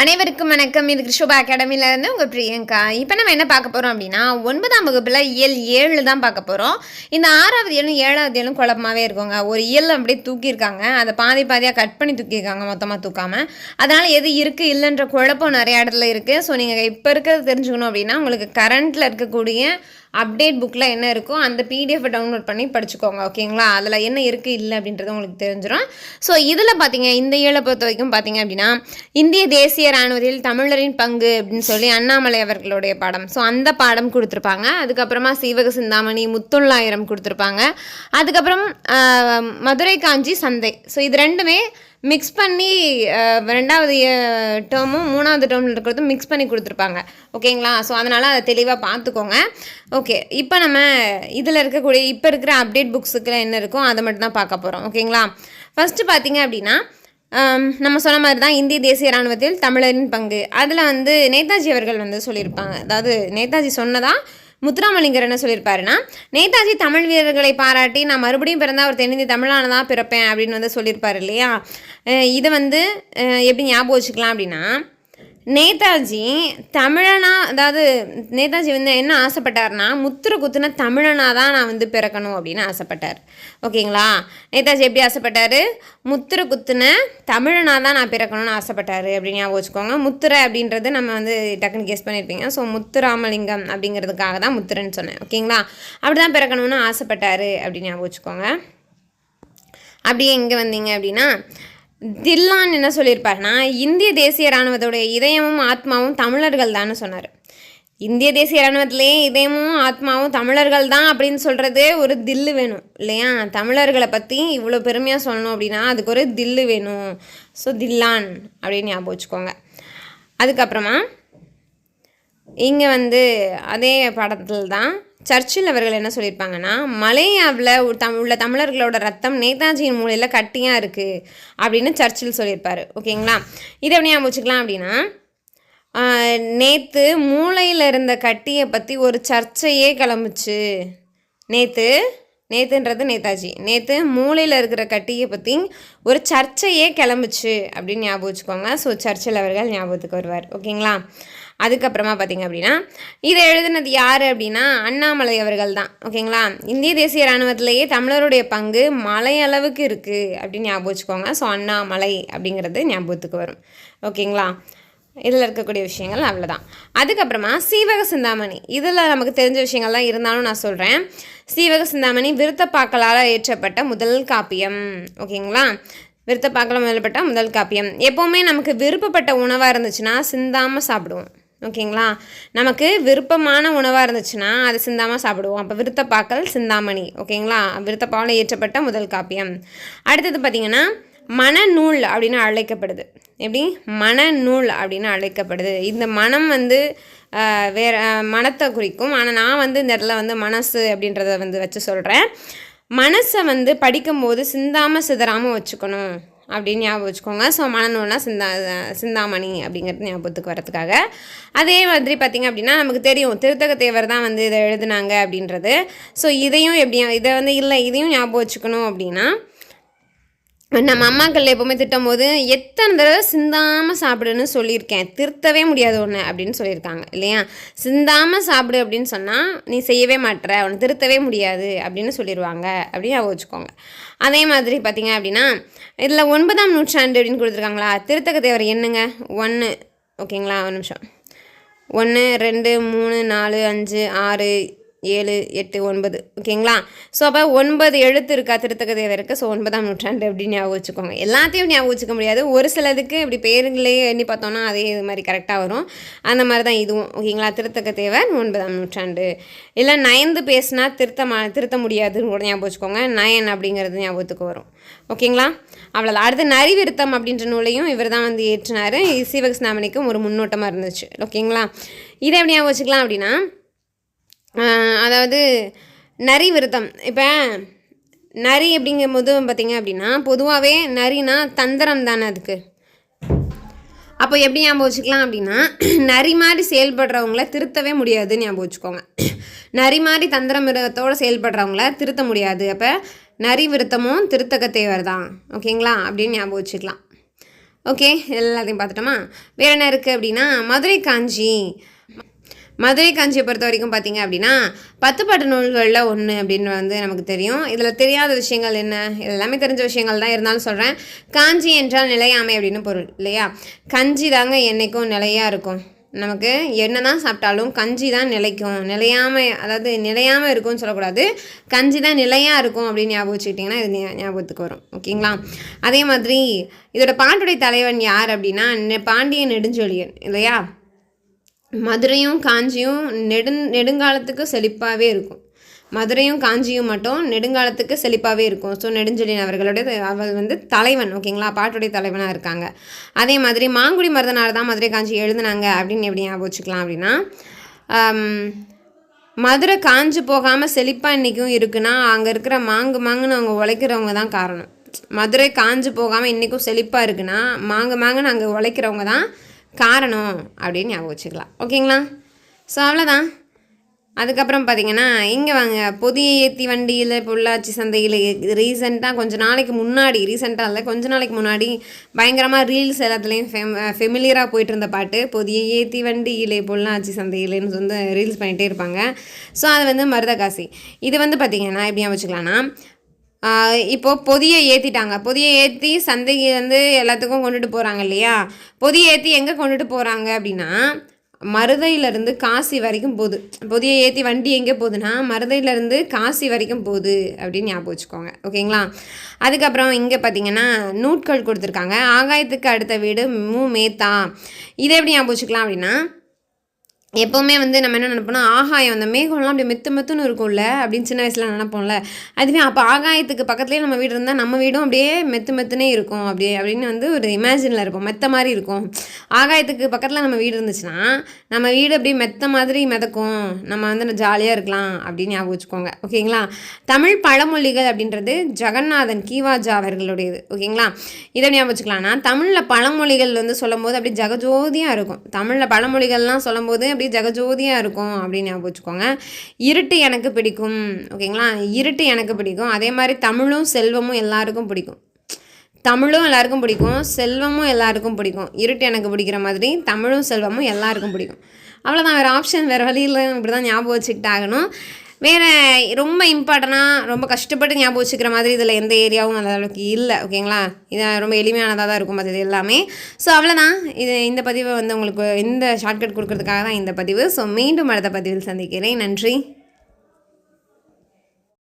அனைவருக்கும் வணக்கம். இது கிருஷோபா அகாடமியிலேருந்து உங்கள் பிரியங்கா. இப்போ நம்ம என்ன பார்க்க போகிறோம் அப்படின்னா 9ஆம் வகுப்பில் இயல் 7 தான் பார்க்க போகிறோம். இந்த 6வது இயலும் 7வது இயலும் குழப்பமாகவே இருக்குங்க. ஒரு இயல் அப்படியே தூக்கியிருக்காங்க, அதை பாதியாக கட் பண்ணி தூக்கியிருக்காங்க, மொத்தமாக தூக்காமல். அதனால் எது இருக்குது இல்லைன்ற குழப்பம் நிறைய இடத்துல இருக்குது. ஸோ நீங்கள் இப்போ இருக்கிறது தெரிஞ்சுக்கணும் அப்படின்னா உங்களுக்கு கரண்ட்டில் இருக்கக்கூடிய அப்டேட் புக்கில் என்ன இருக்கோ அந்த பிடிஎஃப் டவுன்லோட் பண்ணி படிச்சுக்கோங்க, ஓகேங்களா? அதில் என்ன இருக்குது இல்லை அப்படின்றது உங்களுக்கு தெரிஞ்சிடும். ஸோ இதில் பார்த்தீங்க, இந்த இயலை பொறுத்த வரைக்கும் பார்த்தீங்க அப்படின்னா இந்திய தேசிய இராணுவத்தில் தமிழரின் பங்கு அப்படின்னு சொல்லி அண்ணாமலை அவர்களுடைய பாடம். ஸோ அந்த பாடம் கொடுத்துருப்பாங்க. அதுக்கப்புறமா சீவக சிந்தாமணி, முத்தொள்ளாயிரம் கொடுத்துருப்பாங்க. அதுக்கப்புறம் மதுரை காஞ்சி சந்தை. ஸோ இது ரெண்டுமே மிக்ஸ் பண்ணி 2வது டேர்மும் 3வது டேர்மில் இருக்கிறதும் மிக்ஸ் பண்ணி கொடுத்துருப்பாங்க, ஓகேங்களா? ஸோ அதனால் அதை தெளிவாக பார்த்துக்கோங்க. ஓகே, இப்போ நம்ம இதில் இருக்கக்கூடிய இப்போ இருக்கிற அப்டேட் புக்ஸுக்குள்ள என்ன இருக்கோ அதை மட்டும் தான் பார்க்க போகிறோம், ஓகேங்களா? ஃபஸ்ட்டு பார்த்தீங்க அப்படின்னா நம்ம சொன்ன மாதிரி தான் இந்திய தேசிய இராணுவத்தில் தமிழரின் பங்கு. அதில் நேதாஜி அவர்கள் சொல்லியிருப்பாங்க. அதாவது நேதாஜி சொன்னதாக முத்துராமலிங்கர் என்ன சொல்லியிருப்பாருன்னா, நேதாஜி தமிழ் வீரர்களை பாராட்டி நான் மறுபடியும் பிறந்தால் ஒரு தென்னிந்திய தமிழானதான் பிறப்பேன் அப்படின்னு சொல்லியிருப்பார் இல்லையா? இதை எப்படி ஞாபகம் வச்சுக்கலாம் அப்படின்னா, நேதாஜி தமிழனா, அதாவது நேதாஜி என்ன ஆசைப்பட்டார்னா, முத்திரை குத்துன தமிழனாக தான் நான் பிறக்கணும் அப்படின்னு ஆசைப்பட்டார், ஓகேங்களா? நேதாஜி எப்படி ஆசைப்பட்டார்? முத்திரை குத்துன தமிழனாக தான் நான் பிறக்கணும்னு ஆசைப்பட்டார் அப்படின்னு ஞாபகம் வச்சுக்கோங்க. முத்திரை அப்படின்றது நம்ம டக்குன்னு கெஸ் பண்ணியிருப்பீங்க. ஸோ முத்துராமலிங்கம் அப்படிங்கிறதுக்காக தான் முத்திரைன்னு சொன்னேன், ஓகேங்களா? அப்படி தான் பிறக்கணும்னு ஆசைப்பட்டார் அப்படின்னு ஞாபகம் வச்சுக்கோங்க. அப்படியே இங்கே வந்தீங்க அப்படின்னா தில்லான் என்ன சொல்லியிருப்பாருன்னா, இந்திய தேசிய இராணுவத்தோடைய இதயமும் ஆத்மாவும் தமிழர்கள் தான் சொன்னார். இந்திய தேசிய இராணுவத்திலே இதயமும் ஆத்மாவும் தமிழர்கள் தான் அப்படின்னு சொல்கிறது ஒரு தில்லு வேணும் இல்லையா? தமிழர்களை பற்றி இவ்வளோ பெருமையாக சொல்லணும் அப்படின்னா அதுக்கு ஒரு தில்லு வேணும். ஸோ தில்லான் அப்படின்னு ஞாபகம் வச்சுக்கோங்க. அதுக்கப்புறமா இங்கே அதே பாடத்தில் தான் சர்ச்சில் அவர்கள் என்ன சொல்லியிருப்பாங்கன்னா, மலேயாவில் உள்ள தமிழர்களோட ரத்தம் நேதாஜியின் மூலையில் கட்டியாக இருக்குது அப்படின்னு சர்ச்சில் சொல்லியிருப்பார், ஓகேங்களா? இதை எப்படி ஞாபகம் வச்சுக்கலாம் அப்படின்னா, நேற்று மூளையில் இருந்த கட்டியை பற்றி ஒரு சர்ச்சையே கிளம்புச்சு. நேற்றுன்றது நேதாஜி, நேற்று மூளையில் இருக்கிற கட்டியை பற்றி ஒரு சர்ச்சையே கிளம்புச்சு அப்படின்னு ஞாபகம் வச்சுக்கோங்க. ஸோ சர்ச்சில் அவர்கள் ஞாபகத்துக்கு வருவார், ஓகேங்களா? அதுக்கப்புறமா பார்த்திங்க அப்படின்னா இதை எழுதுனது யார் அப்படின்னா அண்ணாமலை அவர்கள் தான், ஓகேங்களா? இந்திய தேசிய இராணுவத்திலேயே தமிழருடைய பங்கு மலையளவுக்கு இருக்குது அப்படின்னு ஞாபகம் வச்சுக்கோங்க. ஸோ அண்ணாமலை அப்படிங்கிறது ஞாபகத்துக்கு வரும், ஓகேங்களா? இதில் இருக்கக்கூடிய விஷயங்கள் அவ்வளோதான். அதுக்கப்புறமா சீவக சிந்தாமணி, இதில் நமக்கு தெரிஞ்ச விஷயங்கள் தான் இருந்தாலும் நான் சொல்கிறேன். சீவக சிந்தாமணி விருத்தப்பாக்களால் இயற்றப்பட்ட முதல் காப்பியம், ஓகேங்களா? விருத்தப்பாக்களால் எழுதப்பட்ட முதல் காப்பியம். எப்போவுமே நமக்கு விருப்பப்பட்ட உணவாக இருந்துச்சுன்னா சிந்தாமல் சாப்பிடுவோம், ஓகேங்களா? நமக்கு விருப்பமான உணவாக இருந்துச்சுன்னா அது சிந்தாமல் சாப்பிடுவோம். அப்போ விருத்தப்பாக்கள் சிந்தாமணி, ஓகேங்களா? விருத்தப்பாவில் இயற்றப்பட்ட முதல் காப்பியம். அடுத்தது பார்த்திங்கன்னா மனநூல் அப்படின்னு அழைக்கப்படுது. எப்படி? மனநூல் அப்படின்னு அழைக்கப்படுது. இந்த மனம் வேறு மனத்தை குறிக்கும். ஆனால் நான் இந்த இடத்துல மனசு அப்படின்றத வச்சு சொல்கிறேன். மனசை படிக்கும்போது சிந்தாமல் சிதறாமல் வச்சுக்கணும் அப்படின்னு ஞாபகம் வச்சுக்கோங்க. ஸோ மனநூல்னா சிந்தாமணி அப்படிங்கிறது ஞாபகத்துக்கு வரதுக்காக. அதே மாதிரி பார்த்திங்க அப்படின்னா நமக்கு தெரியும் திருத்தக தேவர் தான் இதை எழுதுனாங்க அப்படின்றது. ஸோ இதையும் இதையும் ஞாபகம் வச்சுக்கணும் அப்படின்னா, நம்ம அம்மாக்கள் எப்போவுமே திட்டும் போது எத்தனை தடவை சிந்தாமல் சாப்பிடுன்னு சொல்லியிருக்கேன், திருத்தவே முடியாது ஒன்று அப்படின்னு சொல்லியிருக்காங்க இல்லையா? சிந்தாமல் சாப்பிடு அப்படின்னு சொன்னால் நீ செய்யவே மாட்டுற, அவனை திருத்தவே முடியாது அப்படின்னு சொல்லிடுவாங்க அப்படின்னு வச்சுக்கோங்க. அதே மாதிரி பார்த்திங்க அப்படின்னா இதில் 9ஆம் நூற்றாண்டு அப்படின்னு கொடுத்துருக்காங்களா? திருத்தக தேவர் என்னங்க 1, ஓகேங்களா? ஒரு நிமிஷம். 1 2 3 4 5 6 7 8 9, ஓகேங்களா? ஸோ அப்போ 9 எழுத்து இருக்கா திருத்தக தேவருக்கு. ஸோ 9ஆம் நூற்றாண்டு அப்படின்னு ஞாபகம் வச்சுக்கோங்க. எல்லாத்தையும் ஞாபகம் வச்சுக்க முடியாது, ஒரு சிலதுக்கு இப்படி பேருங்களே எண்ணி பார்த்தோன்னா அதே இது மாதிரி கரெக்டாக வரும். அந்த மாதிரி தான் இதுவும், ஓகேங்களா? திருத்தக தேவர் 9ஆம் நூற்றாண்டு. இல்லை நயந்து பேசினா திருத்த முடியாதுன்னு கூட ஞாபகம் வச்சுக்கோங்க. நயன் அப்படிங்கிறது ஞாபகத்துக்கு வரும், ஓகேங்களா? அவ்வளோதான். அடுத்து நரிவிருத்தம் அப்படின்ற நூலையும் இவர் தான் ஏற்றினார். சீவக சிந்தாமணிக்கும் ஒரு முன்னோட்டமாக இருந்துச்சு, ஓகேங்களா? இதை எப்படி ஞாபகம் வச்சுக்கலாம் அப்படின்னா, அதாவது நரி விருத்தம். இப்போ நரி அப்படிங்கும்போது பார்த்திங்க அப்படின்னா பொதுவாகவே நரினா தந்திரம் தானே அதுக்கு. அப்போ எப்படி ஞாபகம் வச்சுக்கலாம் அப்படின்னா, நரி மாதிரி செயல்படுறவங்கள திருத்தவே முடியாதுன்னு ஞாபகம் வச்சுக்கோங்க. நரி மாதிரி தந்திரம் விரதத்தோடு செயல்படுறவங்கள திருத்த முடியாது. அப்போ நரி விருத்தமும் திருத்தக தேவர் தான், ஓகேங்களா? அப்படின்னு ஞாபகம் வச்சுக்கலாம். ஓகே, எல்லாத்தையும் பார்த்துட்டோமா? வேறு என்ன இருக்குது அப்படின்னா மதுரை காஞ்சி. மதுரை காஞ்சியை பொறுத்த வரைக்கும் பார்த்திங்க அப்படின்னா 10 பாட்டு நூல்களில் ஒன்று அப்படின்னு வந்து நமக்கு தெரியும். இதில் தெரியாத விஷயங்கள் என்ன, எல்லாமே தெரிஞ்ச விஷயங்கள் தான், இருந்தாலும் சொல்கிறேன். காஞ்சி என்றால் நிலையாமை அப்படின்னு பொருள் இல்லையா? கஞ்சி தாங்க என்றைக்கும் நிலையாக இருக்கும். நமக்கு என்ன தான் சாப்பிட்டாலும் கஞ்சி தான் நிலைக்கும். அதாவது நிலையாமல் இருக்கும்னு சொல்லக்கூடாது, கஞ்சி தான் நிலையாக இருக்கும் அப்படின்னு ஞாபகம் வச்சுக்கிட்டிங்கன்னா இது ஞாபகத்துக்கு வரும். ஓகேங்களா? அதே மாதிரி இதோட பாட்டுடைய தலைவன் யார் அப்படின்னா பாண்டிய நெடுஞ்செழியன் இல்லையா? மதுரையும் காஞ்சியும் நெடுங்காலத்துக்கு செழிப்பாகவே இருக்கும். மதுரையும் காஞ்சியும் மட்டும் நெடுங்காலத்துக்கு செழிப்பாகவே இருக்கும். ஸோ நெடுஞ்செழியன் அவர் வந்து தலைவன். ஓகேங்களா? பாட்டுடைய தலைவனாக இருக்காங்க. அதே மாதிரி மாங்குடி மருதனார் தான் மதுரை காஞ்சி எழுதுனாங்க அப்படின்னு எப்படி ஞாபகம் வச்சுக்கலாம் அப்படின்னா மதுரை காஞ்சி போகாமல் செழிப்பாக இன்றைக்கும் இருக்குன்னா அங்கே இருக்கிற மாங்குன்னு அவங்க உழைக்கிறவங்க தான் காரணம். மதுரை காஞ்சி போகாமல் இன்றைக்கும் செழிப்பாக இருக்குன்னா மாங்குன்னு அங்கே உழைக்கிறவங்க தான் காரணம் அப்படின்னு ஞாபகம் வச்சுக்கலாம். ஓகேங்களா? ஸோ அவ்வளோதான். அதுக்கப்புறம் பார்த்திங்கன்னா இங்கே வாங்க, புதிய ஏற்றி வண்டியில் பொள்ளாச்சி சந்தையில் ரீசெண்டாக கொஞ்சம் நாளைக்கு முன்னாடி பயங்கரமாக ரீல்ஸ் எல்லாத்துலேயும் ஃபெமிலியராக போயிட்டு இருந்த பாட்டு புதிய ஏற்றி வண்டியிலே பொள்ளாச்சி சந்தையிலேன்னு வந்து ரீல்ஸ் பண்ணிகிட்டே இருப்பாங்க. ஸோ அது வந்து மருதகாசி. இது வந்து பார்த்திங்கன்னா எப்படி வச்சுக்கலாம்னா இப்போது பொதியை ஏற்றி சந்தைக்கு வந்து எல்லாத்துக்கும் கொண்டுட்டு போகிறாங்க இல்லையா? பொதியை ஏற்றி எங்கே கொண்டுட்டு போகிறாங்க அப்படின்னா மருதையிலேருந்து காசி வரைக்கும் போகுது. பொதியை ஏற்றி வண்டி எங்கே போகுதுன்னா மருதையிலேருந்து காசி வரைக்கும் போகுது அப்படின்னு ஞாபகம் வச்சுக்கோங்க. ஓகேங்களா? அதுக்கப்புறம் இங்கே பார்த்திங்கன்னா நூட்கள் கொடுத்துருக்காங்க. ஆகாயத்துக்கு அடுத்த வீடு மேத்தா. இதை எப்படி ஞாபகம் வச்சுக்கலாம் அப்படின்னா எப்போவுமே வந்து நம்ம என்ன நினைப்போம்னா ஆகாயம் அந்த மேகம்லாம் அப்படி மெத்துன்னு இருக்கும்ல அப்படின்னு சின்ன வயசில் நினைப்போம்ல. அதுவே அப்போ ஆகாயத்துக்கு பக்கத்துலேயே நம்ம வீடு இருந்தால் நம்ம வீடும் அப்படியே மெத்துனே இருக்கும் அப்படின்னு வந்து ஒரு இமேஜினில் இருப்போம். மெத்த மாதிரி இருக்கும். ஆகாயத்துக்கு பக்கத்தில் நம்ம வீடு இருந்துச்சுன்னா நம்ம வீடு அப்படியே மெத்த மாதிரி மிதக்கும். நம்ம வந்து ஜாலியாக இருக்கலாம் அப்படின்னு ஞாபகம் வச்சுக்கோங்க. ஓகேங்களா? தமிழ் பழமொழிகள் அப்படின்றது ஜெகநாதன் கீவாஜா அவர்களுடையது. ஓகேங்களா? இதை ஞாபகம் வச்சுக்கலாம்னா தமிழில் பழமொழிகள் வந்து சொல்லும் போது அப்படியே ஜெகஜோதியாக இருக்கும். தமிழில் பழமொழிகள்லாம் சொல்லும்போது அப்படி ஜெகஜோதியாக இருக்கும் அப்படின்னு ஞாபகம் வச்சுக்கோங்க. இருட்டு எனக்கு பிடிக்கும். ஓகேங்களா? இருட்டு எனக்கு பிடிக்கும். அதே மாதிரி தமிழும் செல்வமும் எல்லாருக்கும் பிடிக்கும். செல்வமும் எல்லாருக்கும் பிடிக்கும். இருட்டு எனக்கு பிடிக்கிற மாதிரி தமிழும் செல்வமும் எல்லாருக்கும் பிடிக்கும். அவ்வளோதான், வேறு ஆப்ஷன் வேறு வழியில் இப்படி தான் ஞாபகம் வச்சுக்கிட்டு ஆகணும். வேறு ரொம்ப இம்பார்ட்டனாக ரொம்ப கஷ்டப்பட்டு ஞாபகம் வச்சுக்கிற மாதிரி இதில் எந்த ஏரியாவும் அந்த அளவுக்கு இல்லை. ஓகேங்களா? இது ரொம்ப எளிமையானதாக தான் இருக்கும் அது எல்லாமே. ஸோ அவ்வளோதான். இந்த பதிவை வந்து உங்களுக்கு இந்த ஷார்ட்கட் கொடுக்கறதுக்காக தான் இந்த பதிவு. ஸோ மீண்டும் அடுத்த பதிவில் சந்திக்கிறேன். நன்றி.